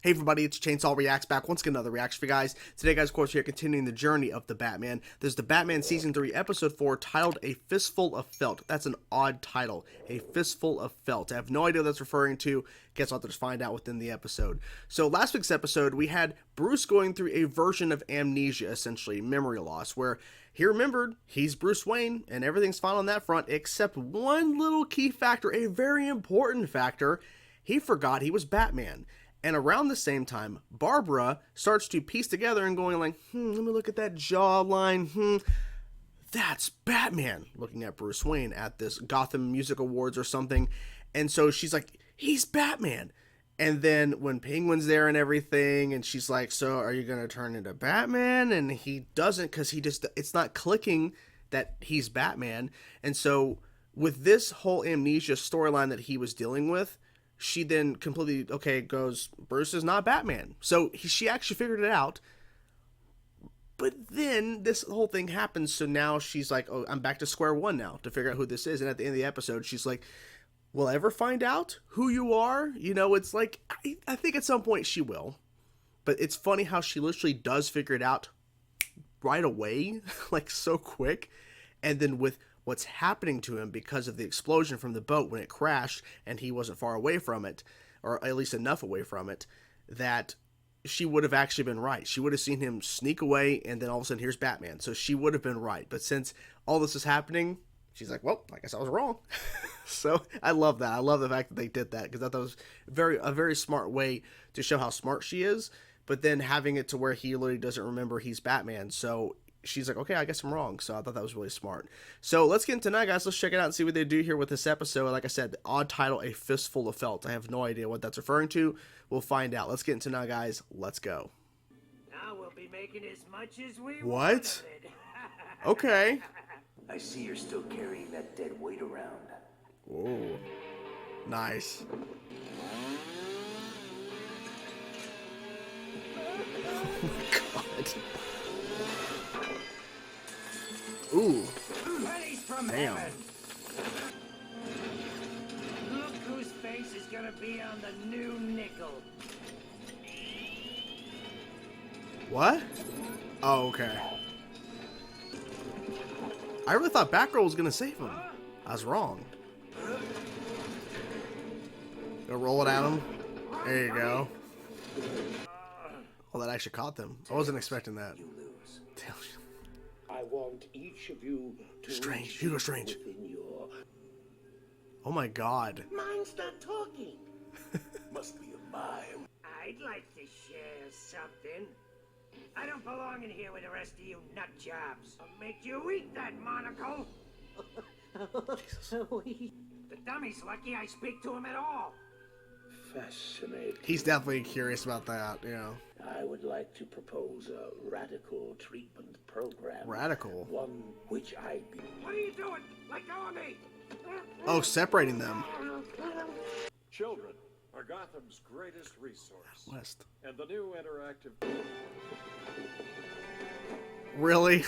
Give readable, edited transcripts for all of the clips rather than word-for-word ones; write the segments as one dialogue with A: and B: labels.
A: Hey everybody, it's Chainsaw Reacts back once again, another reaction for you guys. Today guys, of course, we are continuing the journey of the Batman. There's the Batman Season 3 Episode 4 titled A Fistful of Felt. That's an odd title, A Fistful of Felt. I have no idea what that's referring to. Guess I'll have to just find out within the episode. So last week's episode, we had Bruce going through a version of amnesia, essentially, memory loss, where he remembered he's Bruce Wayne and everything's fine on that front, except one little key factor, a very important factor. He forgot he was Batman. And around the same time, Barbara starts to piece together and going like, let me look at that jawline. That's Batman. Looking at Bruce Wayne at this Gotham Music Awards or something. And so she's like, he's Batman. And then when Penguin's there and everything, and she's like, so are you going to turn into Batman? And he doesn't, because it's not clicking that he's Batman. And so with this whole amnesia storyline that he was dealing with, she then completely, goes, Bruce is not Batman. So she actually figured it out. But then this whole thing happens. So now she's like, oh, I'm back to square one now to figure out who this is. And at the end of the episode, she's like, will I ever find out who you are? You know, it's like, I think at some point she will. But it's funny how she literally does figure it out right away, like so quick. And then with what's happening to him because of the explosion from the boat when it crashed and he wasn't far away from it, or at least enough away from it, that she would have actually been right. She would have seen him sneak away and then all of a sudden here's Batman. So she would have been right. But since all this is happening, she's like, well, I guess I was wrong. So I love that. I love the fact that they did that, because I thought that was a very smart way to show how smart she is. But then having it to where he literally doesn't remember he's Batman. So she's like, okay, I guess I'm wrong. So I thought that was really smart. So let's get into tonight, guys. Let's check it out and see what they do here with this episode. Like I said, the odd title, A Fistful of Felt. I have no idea what that's referring to. We'll find out. Let's get into now, guys. Let's go.
B: Now we'll be making as much as we
A: What? Okay.
C: I see you're still carrying that dead weight around.
A: Whoa. Nice. Oh my god. Ooh.
B: Pennies from
A: Damn.
B: heaven. Look whose face is gonna be on the new nickel.
A: What? Oh, okay. I really thought Batgirl was gonna save him. I was wrong. Go roll it at him. There you go. Oh, that actually caught them. I wasn't expecting that.
C: You lose.
D: I want each of you to
A: Strange. Hugo Strange.
D: within your...
A: Oh my god.
D: Mine's not talking.
C: Must be a mime.
B: I'd like to share something. I don't belong in here with the rest of you nut jobs. I'll make you eat that monocle. The dummy's lucky I speak to him at all.
D: Fascinating.
A: He's definitely curious about that, you know.
D: I would like to propose a radical treatment program.
A: Radical?
D: One which I...
B: What are you doing? Let go of me.
A: Oh, separating them.
E: Children are Gotham's greatest resource.
A: West.
E: And the new interactive...
A: Really?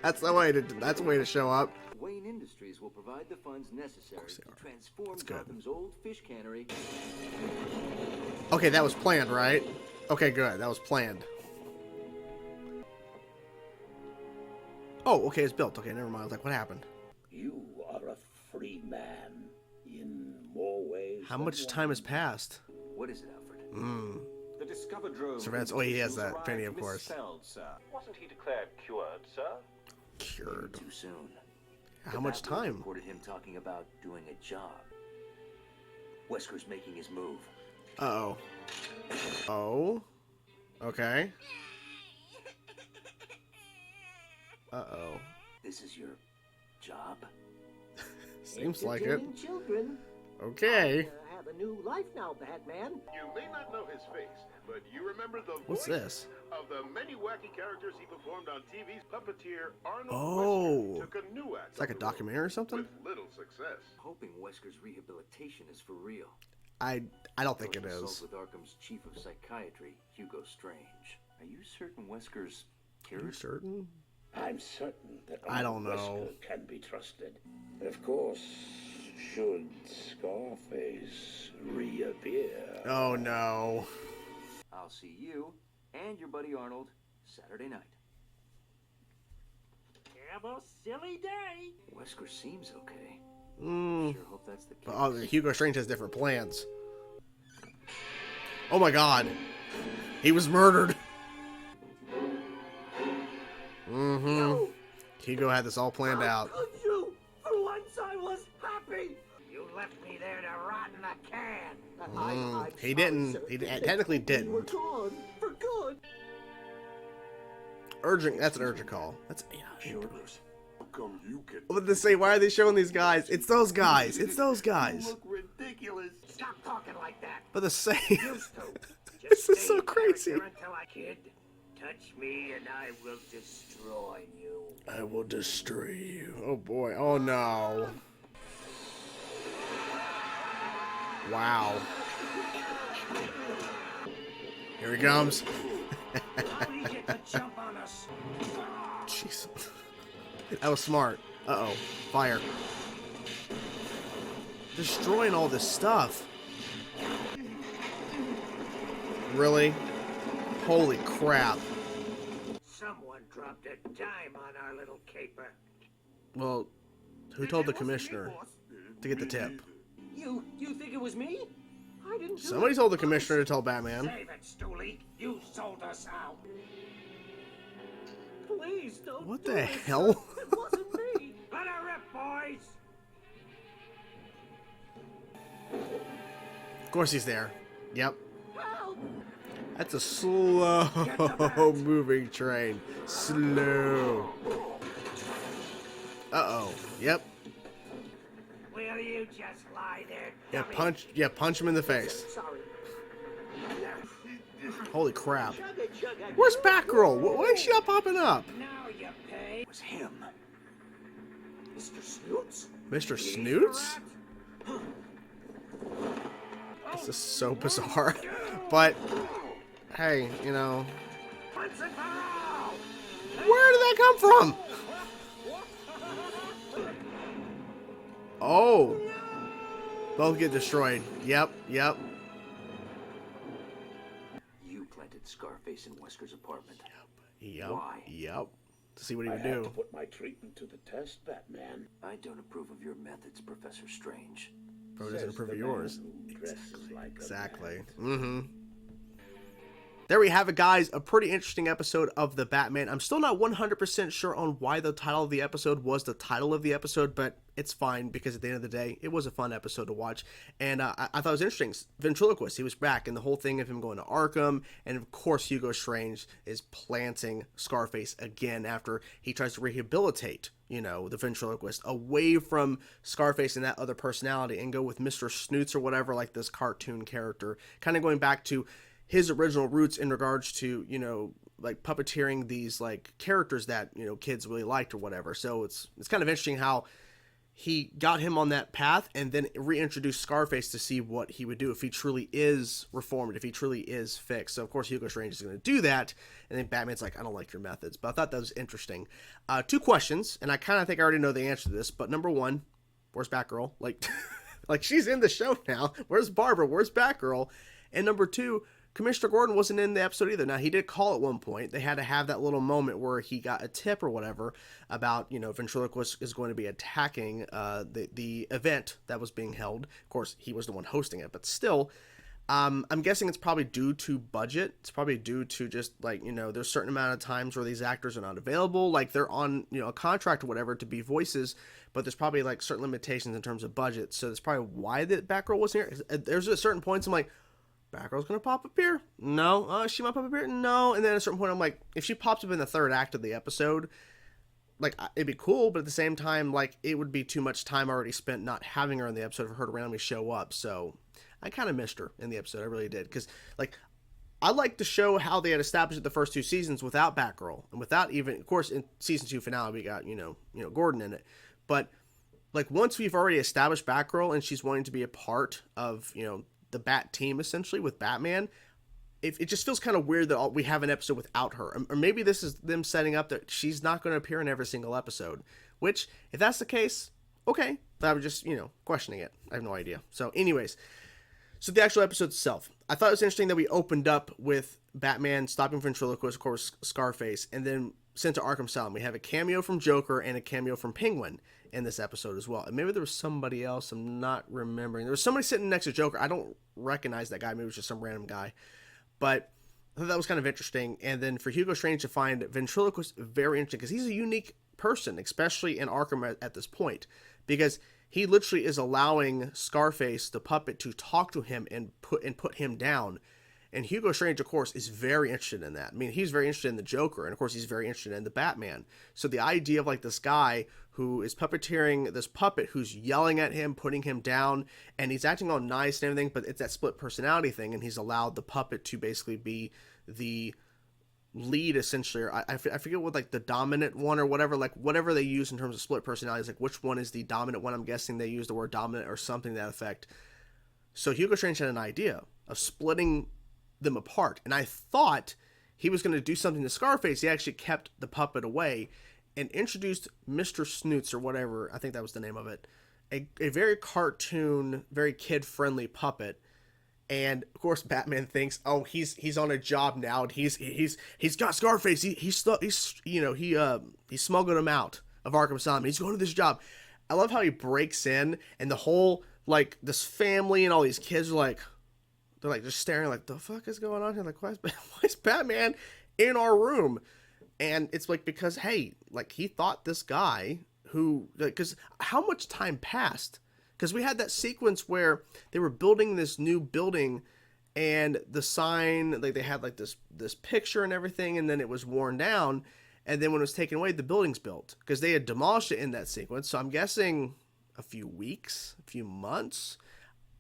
A: That's the way to show up.
F: Wayne Industries will provide the funds necessary to transform Gotham's old fish cannery.
A: Okay, that was planned, right? Okay, good. That was planned. Oh, okay, it's built. Okay, never mind. I was like, what happened?
D: You are a free man in more ways
A: How
D: than
A: much
D: one.
A: time has passed?
F: What is it, Alfred?
E: The Discover Drone...
A: Surveillance. Oh, he has that penny, of course.
E: Misspelled, sir.
G: Wasn't he declared cured, sir?
A: Cured.
F: Too soon.
A: How much
F: Batgirl
A: time?
F: Reported him talking about doing a job. Wesker's making his move.
A: Uh-oh. Oh? Okay. Uh-oh.
F: This is your job?
A: Seems like it.
H: Entertaining children.
A: Okay.
H: Have a new life now, Batman.
I: You may not know his face, but you remember the
A: What's
I: voice
A: this?
I: of the many wacky characters he performed on TV's puppeteer Arnold
A: Oh.
I: Wesker took a new act
A: It's like a
I: on the role,
A: documentary or something?
I: with little success.
F: Hoping Wesker's rehabilitation is for real.
A: I don't think it
F: Consult
A: is.
F: with Arkham's chief of psychiatry, Hugo Strange. Are you certain Wesker's
A: Are you
F: cured?
D: I'm certain that
A: I don't know.
D: Wesker can be trusted. Of course, Should Scarface reappear?
A: Oh no.
F: I'll see you and your buddy Arnold Saturday night.
B: Have a silly day.
F: Wesker seems okay.
A: Mm.
F: Sure hope that's the case.
A: Oh, Hugo Strange has different plans. Oh my god. He was murdered. Mm-hmm. Hugo had this all planned out.
H: Could you? For once I was happy.
B: You left me there to rot in the can.
H: I'm
A: He
H: sorry,
A: didn't.
H: sir.
A: He technically
H: You were
A: didn't.
H: gone for good.
A: Urgent. That's an urgent call. That's yeah.
I: Shirtless. How come you get
A: What did they say? Why are they showing these guys? It's those guys. It's those guys.
I: look ridiculous?
B: Stop talking like that.
A: But the same.
B: Used to.
A: This
B: Just
A: is
B: stay
A: so
B: in
A: crazy.
B: character until I kid. Touch me and I will destroy you.
A: I will destroy you. Oh boy. Oh no. Wow. Here he comes.
B: How did he get the jump on us?
A: Jeez. That was smart. Uh-oh. Fire. Destroying all this stuff. Really? Holy crap.
B: Someone dropped a dime on our little caper.
A: Well, who told the commissioner to get the tip?
H: You think it was me? I didn't do
A: Somebody
H: it.
A: told the commissioner to tell Batman.
B: Save it, Stooley. You sold us out.
H: Please don't.
A: What
H: do
A: the
H: it,
A: hell?
H: sir. It wasn't me.
B: Let her rip, boys.
A: Of course he's there. Yep.
H: Help!
A: That's a slow moving train. Slow. Uh-oh. Yep.
B: Will you just lie there,
A: Yeah,
B: dummy?
A: punch him in the face.
H: Sorry.
A: Holy crap.
H: Chugga, chugga.
A: Where's Batgirl? Why is she not popping up?
B: Now you pay.
C: It was him.
H: Mr. Snoots?
A: Mr. Snoots? This is so bizarre. But, hey, you know,
B: Once and for all.
A: where did that come from? Oh. Both get destroyed. Yep.
F: You planted Scarface in Wesker's apartment. Why?
A: Yep. To see what he
D: I
A: would
D: had to
A: do.
D: put my treatment to the test, Batman.
F: I don't approve of your methods, Professor Strange.
A: Probably doesn't
D: Says
A: approve
D: the
A: of yours.
D: man who dresses like a
A: Exactly.
D: bat.
A: Mm-hmm. There we have it, guys. A pretty interesting episode of The Batman. I'm still not 100% sure on why the title of the episode was the title of the episode, but it's fine because at the end of the day, it was a fun episode to watch. And I thought it was interesting. Ventriloquist, he was back, and the whole thing of him going to Arkham, and of course Hugo Strange is planting Scarface again after he tries to rehabilitate, you know, the ventriloquist away from Scarface and that other personality and go with Mr. Snoots or whatever, like this cartoon character, kind of going back to his original roots in regards to, you know, like puppeteering these like characters that, you know, kids really liked or whatever. So it's kind of interesting how he got him on that path and then reintroduced Scarface to see what he would do if he truly is reformed, if he truly is fixed. So of course Hugo Strange is going to do that, and then Batman's like, I don't like your methods. But I thought that was interesting. 2 questions, and I kind of think I already know the answer to this, but number 1, where's Batgirl? Like like she's in the show now. Where's Barbara? Where's Batgirl? And number 2, Commissioner Gordon wasn't in the episode either. Now, he did call at one point. They had to have that little moment where he got a tip or whatever about, you know, Ventriloquist is going to be attacking the event that was being held. Of course, he was the one hosting it, but still, I'm guessing it's probably due to budget. It's probably due to just, like, you know, there's a certain amount of times where these actors are not available. Like, they're on, you know, a contract or whatever to be voices, but there's probably, like, certain limitations in terms of budget. So that's probably why the Batgirl wasn't here. There's at certain points I'm like, Batgirl's gonna pop up here? No. She might pop up here? No. And then at a certain point, I'm like, if she pops up in the 3rd act of the episode, like, it'd be cool, but at the same time, like, it would be too much time already spent not having her in the episode for her to randomly show up. So I kind of missed her in the episode. I really did. Because, like, I like to show how they had established it the first 2 seasons without Batgirl. And without even, of course, in season 2 finale, we got, you know, Gordon in it. But, like, once we've already established Batgirl and she's wanting to be a part of, you know, the Bat team essentially with Batman, it just feels kind of weird that we have an episode without her. Or maybe this is them setting up that she's not going to appear in every single episode, which, if that's the case, okay, I was just, questioning it. I have no idea. So anyways, so the actual episode itself, I thought it was interesting that we opened up with Batman stopping ventriloquist, of course, Scarface, and then sent to Arkham Asylum. We have a cameo from Joker and a cameo from Penguin in this episode as well. And maybe there was somebody else, I'm not remembering. There was somebody sitting next to Joker. I don't recognize that guy. Maybe it was just some random guy. But I thought that was kind of interesting. And then for Hugo Strange to find ventriloquist, very interesting, because he's a unique person, especially in Arkham at this point, because he literally is allowing Scarface, the puppet, to talk to him and put him down. And Hugo Strange, of course, is very interested in that. I mean, he's very interested in the Joker, and of course, he's very interested in the Batman. So the idea of like this guy who is puppeteering this puppet who's yelling at him, putting him down, and he's acting all nice and everything, but it's that split personality thing, and he's allowed the puppet to basically be the lead, essentially, or I forget what, like, the dominant one or whatever, like, whatever they use in terms of split personalities, like, which one is the dominant one. I'm guessing they use the word dominant or something to that effect. So Hugo Strange had an idea of splitting them apart, and I thought he was going to do something to Scarface. He actually kept the puppet away and introduced Mr. Snoots, or whatever, I think that was the name of it, a very cartoon, very kid-friendly puppet. And of course, Batman thinks, oh, he's on a job now, and he's got Scarface. He smuggled him out of Arkham Asylum. He's going to this job. I love how he breaks in, and the whole, like, this family and all these kids are like, they're like just staring, like, the fuck is going on here? Like, why is Batman in our room? And it's like, because, hey, like, he thought this guy who, because how much time passed? Because we had that sequence where they were building this new building, and the sign, like, they had like this picture and everything, and then it was worn down, and then when it was taken away, the building's built, because they had demolished it in that sequence. So I'm guessing a few weeks, a few months,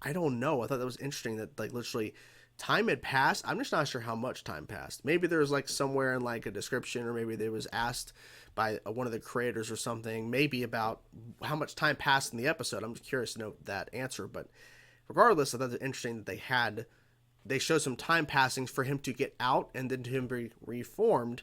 A: I don't know. I thought that was interesting that, like, literally time had passed. I'm just not sure how much time passed. Maybe there was, like, somewhere in, like, a description, or maybe they was asked by one of the creators or something, maybe about how much time passed in the episode. I'm just curious to know that answer. But regardless, I thought it was interesting that they showed some time passing for him to get out, and then to him be reformed,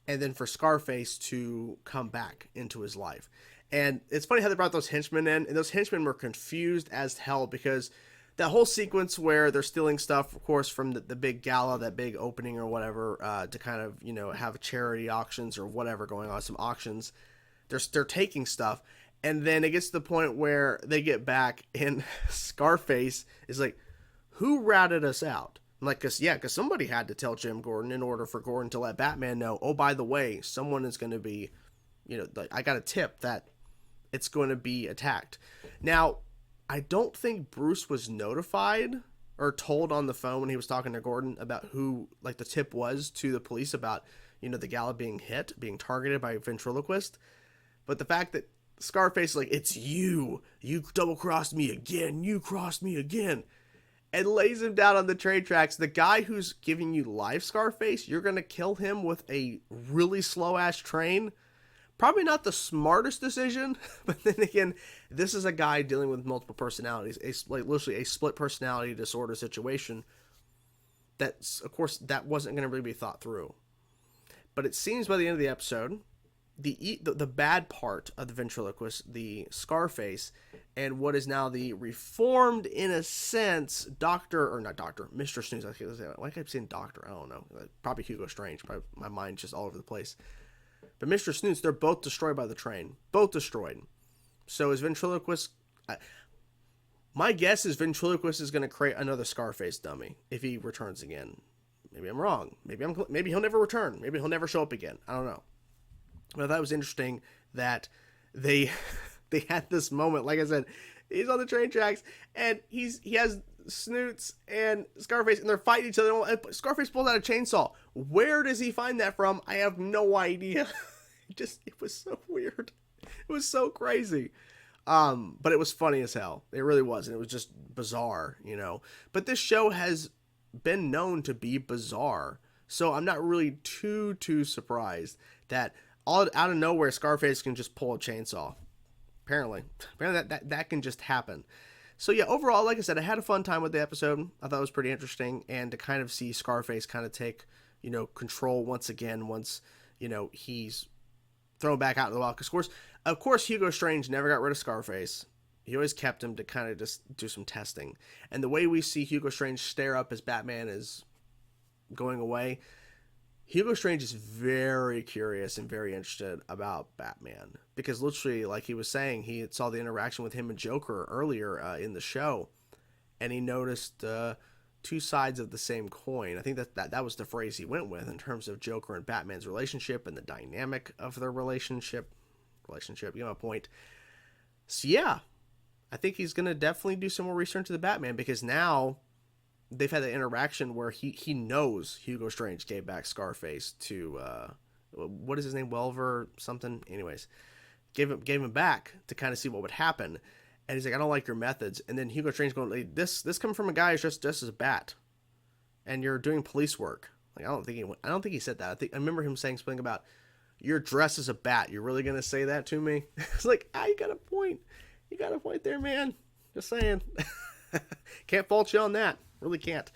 A: and then for Scarface to come back into his life. And it's funny how they brought those henchmen in, and those henchmen were confused as hell, because that whole sequence where they're stealing stuff, of course, from the big gala, that big opening or whatever, to kind of, have charity auctions or whatever going on, some auctions, they're taking stuff, and then it gets to the point where they get back, and Scarface is like, who ratted us out? I'm like, because somebody had to tell Jim Gordon in order for Gordon to let Batman know, oh, by the way, someone is going to be, like, I got a tip that it's going to be attacked. Now, I don't think Bruce was notified or told on the phone when he was talking to Gordon about who, like, the tip was to the police about, the gala being targeted by a ventriloquist. But the fact that Scarface is like, it's you double-crossed me again, you crossed me again, and lays him down on the train tracks. The guy who's giving you life, Scarface, you're going to kill him with a really slow-ass train? Probably not the smartest decision, but then again, this is a guy dealing with multiple personalities, literally a split personality disorder situation. That's, of course, that wasn't going to really be thought through. But it seems by the end of the episode, the bad part of the ventriloquist, the Scarface, and what is now the reformed, in a sense, Mr. Snooze. I keep saying doctor, I don't know. Probably Hugo Strange. Probably my mind's just all over the place. But Mr. Snoots, they're both destroyed by the train. Both destroyed. So is ventriloquist... my guess is ventriloquist is going to create another Scarface dummy if he returns again. Maybe I'm wrong. Maybe he'll never return. Maybe he'll never show up again. I don't know. But I thought it was interesting that they had this moment. Like I said, he's on the train tracks, and he has Snoots and Scarface, and they're fighting each other. Scarface pulls out a chainsaw. Where does he find that from? I have no idea. It was so weird. It was so crazy. But it was funny as hell. It really was. And it was just bizarre, But this show has been known to be bizarre. So I'm not really too surprised that out of nowhere, Scarface can just pull a chainsaw. Apparently that can just happen. So yeah, overall, like I said, I had a fun time with the episode. I thought it was pretty interesting, and to kind of see Scarface kind of take, control once again, once, he's thrown back out in the wild. Because, of course, Of course, Hugo Strange never got rid of Scarface. He always kept him to kind of just do some testing. And the way we see Hugo Strange stare up as Batman is going away, Hugo Strange is very curious and very interested about Batman. Because literally, like he was saying, he saw the interaction with him and Joker earlier in the show. And he noticed two sides of the same coin. I think that was the phrase he went with in terms of Joker and Batman's relationship and the dynamic of their relationship, you know, a point. So yeah, I think he's going to definitely do some more research into the Batman, because now they've had the interaction where he knows Hugo Strange gave back Scarface to, what is his name? Welver something. Anyways, gave him back to kind of see what would happen. And he's like, I don't like your methods. And then Hugo Strange going, like, this coming from a guy who's just as a bat, and you're doing police work. Like, I don't think he said that. I remember him saying something about, you're dressed as a bat. You're really gonna say that to me? It's like, you got a point. You got a point there, man. Just saying. Can't fault you on that. Really can't.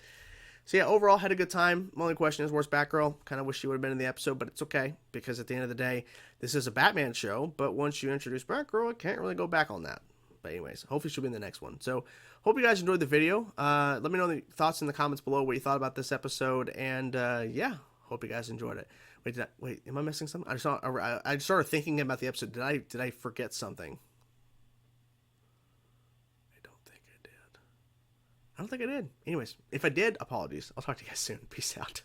A: So yeah, overall had a good time. My only question is, where's Batgirl? Kind of wish she would have been in the episode, but it's okay, because at the end of the day, this is a Batman show. But once you introduce Batgirl, I can't really go back on that. But anyways, hopefully she'll be in the next one. So hope you guys enjoyed the video. Let me know the thoughts in the comments below, what you thought about this episode. And yeah, hope you guys enjoyed it. Wait, am I missing something? I just started thinking about the episode. Did I forget something? I don't think I did. Anyways, if I did, apologies. I'll talk to you guys soon. Peace out.